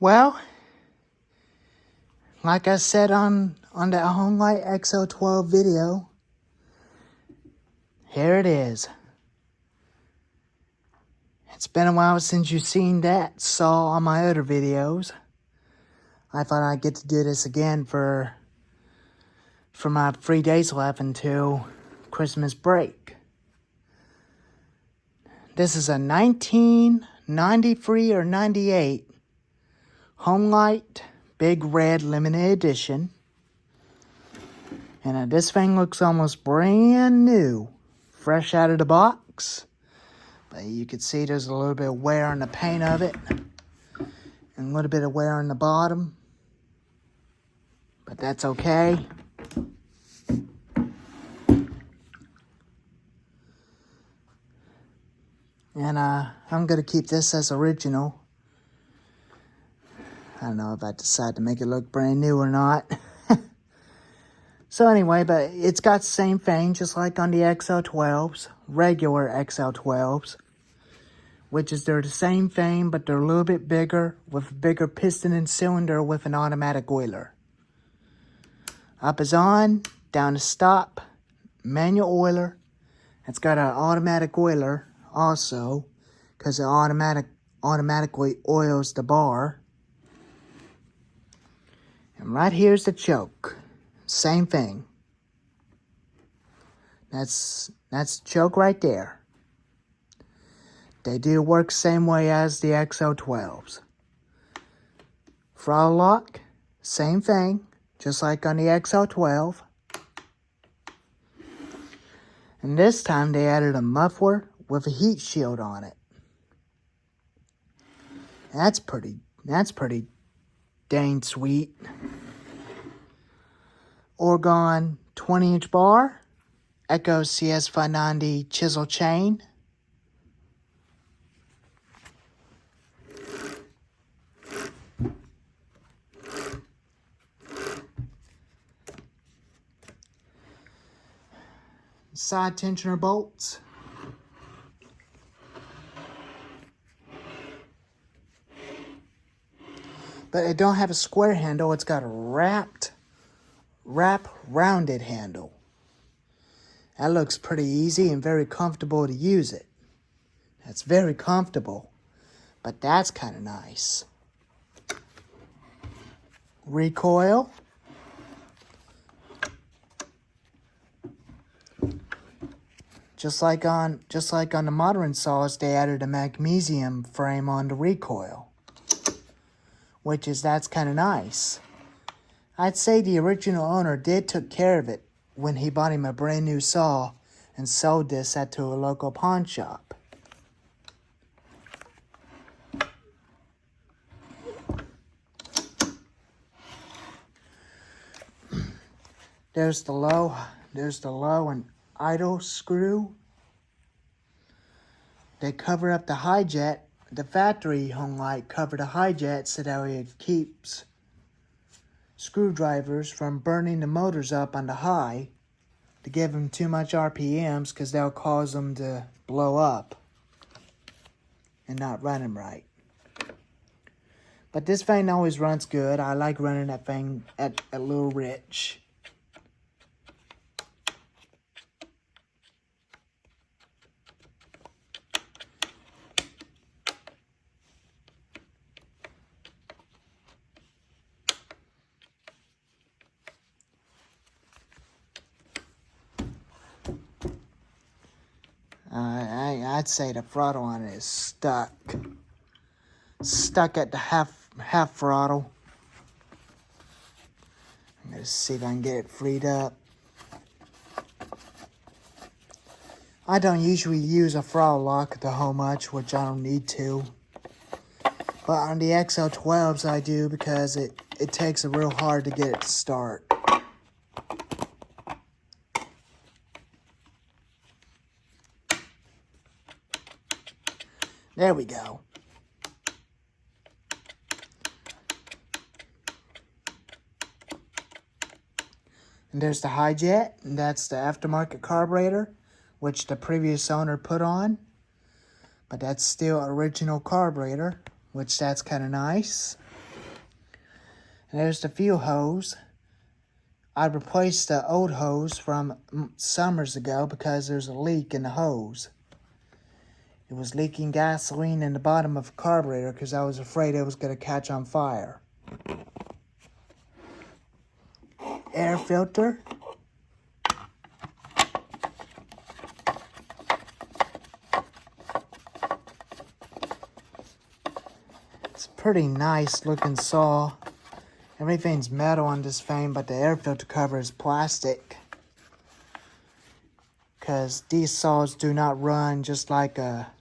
Well, like I said on that homelite XO12 video, here it is. It's been a while since you've seen that saw on my other videos. I thought I'd get to do this again for my 3 days left until Christmas break. This is a 1993 or 98 homelite Big Red Limited Edition. And this thing looks almost brand new, fresh out of the box. But you can see there's a little bit of wear on the paint of it, and a little bit of wear on the bottom. But that's okay. And I'm going to keep this as original. I don't know if I decide to make it look brand new or not. So anyway, but it's got the same thing, just like on the XL12s, regular XL12s. Which is they're the same thing, but they're a little bit bigger, with a bigger piston and cylinder with an automatic oiler. Up is on, down is stop, manual oiler. It's got an automatic oiler also, because it automatically oils the bar. And right here's the choke. Same thing. That's the choke right there. They do work same way as the XO12s. Throttle lock, same thing, just like on the XO12. And this time they added a muffler with a heat shield on it. That's pretty dang sweet. Orgon 20-inch bar, Echo CS590 chisel chain. Side tensioner bolts. But it don't have a square handle, it's got a wrap rounded handle. That looks pretty easy and very comfortable to use it. That's very comfortable, but that's kind of nice. Recoil. Just like on the modern saws, they added a magnesium frame on the recoil, that's kind of nice. I'd say the original owner did took care of it when he bought him a brand new saw and sold this to a local pawn shop. There's the low and idle screw. They cover up the high jet. The factory homelite covered a high jet so that way it keeps screwdrivers from burning the motors up on the high to give them too much RPMs, because they'll cause them to blow up and not run them right. But this thing always runs good. I like running that thing at Little Rich. I'd say the throttle on it is stuck at the half throttle. I'm gonna see if I can get it freed up. I don't usually use a throttle lock at the whole much, which I don't need to. But on the XL12s I do, because it takes it real hard to get it to start. There we go. And there's the high jet, and that's the aftermarket carburetor, which the previous owner put on. But that's still original carburetor, which that's kind of nice. And there's the fuel hose. I replaced the old hose from summers ago because there's a leak in the hose. It was leaking gasoline in the bottom of the carburetor because I was afraid it was going to catch on fire. Air filter. It's a pretty nice looking saw. Everything's metal on this thing, but the air filter cover is plastic. Because these saws do not run just like a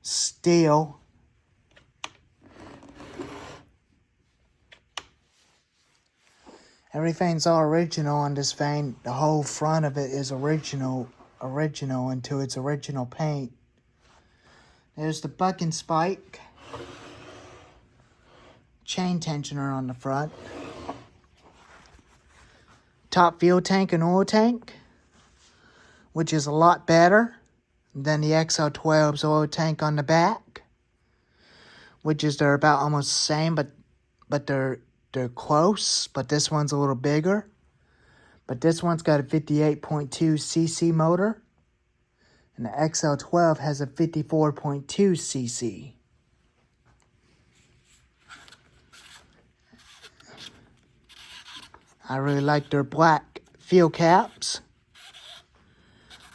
steel. Everything's all original on this thing. The whole front of it is original into its original paint. There's the bucking spike. Chain tensioner on the front. Top fuel tank and oil tank, which is a lot better than the XL12's oil tank on the back, which is they're about almost the same, but they're close, but this one's a little bigger. But this one's got a 58.2 cc motor, and the XL12 has a 54.2 cc. I really like their black fuel caps,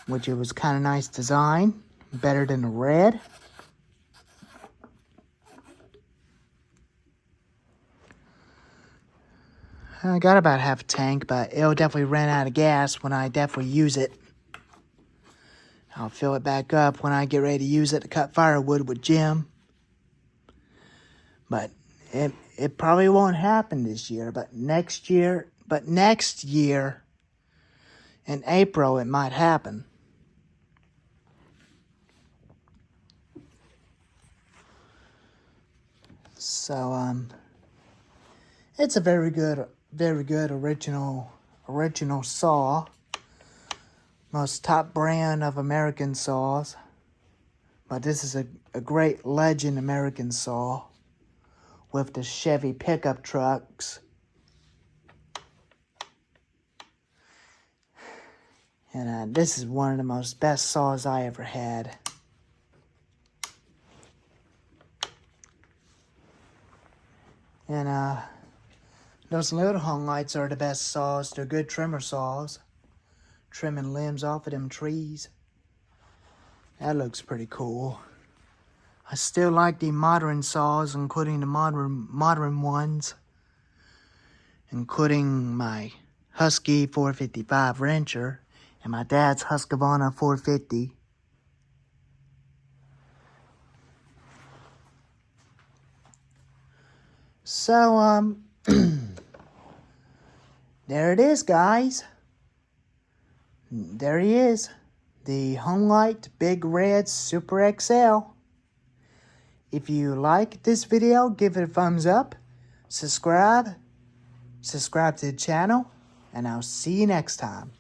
which it was kind of nice design, better than the red. I got about half a tank, but it'll definitely run out of gas when I definitely use it. I'll fill it back up when I get ready to use it to cut firewood with Jim. But it probably won't happen this year, but next year in April it might happen. So it's a very good original saw. Most top brand of American saws. But this is a great legend American saw with the Chevy pickup trucks. And this is one of the most best saws I ever had. And those little homelites are the best saws. They're good trimmer saws. Trimming limbs off of them trees. That looks pretty cool. I still like the modern saws, including the modern ones. Including my Husky 455 wrencher and my dad's Husqvarna 450. So, there it is, guys. There he is. The Homelite Big Red Super XL. If you like this video, give it a thumbs up. Subscribe to the channel. And I'll see you next time.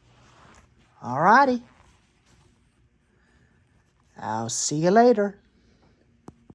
Alrighty. I'll see you later.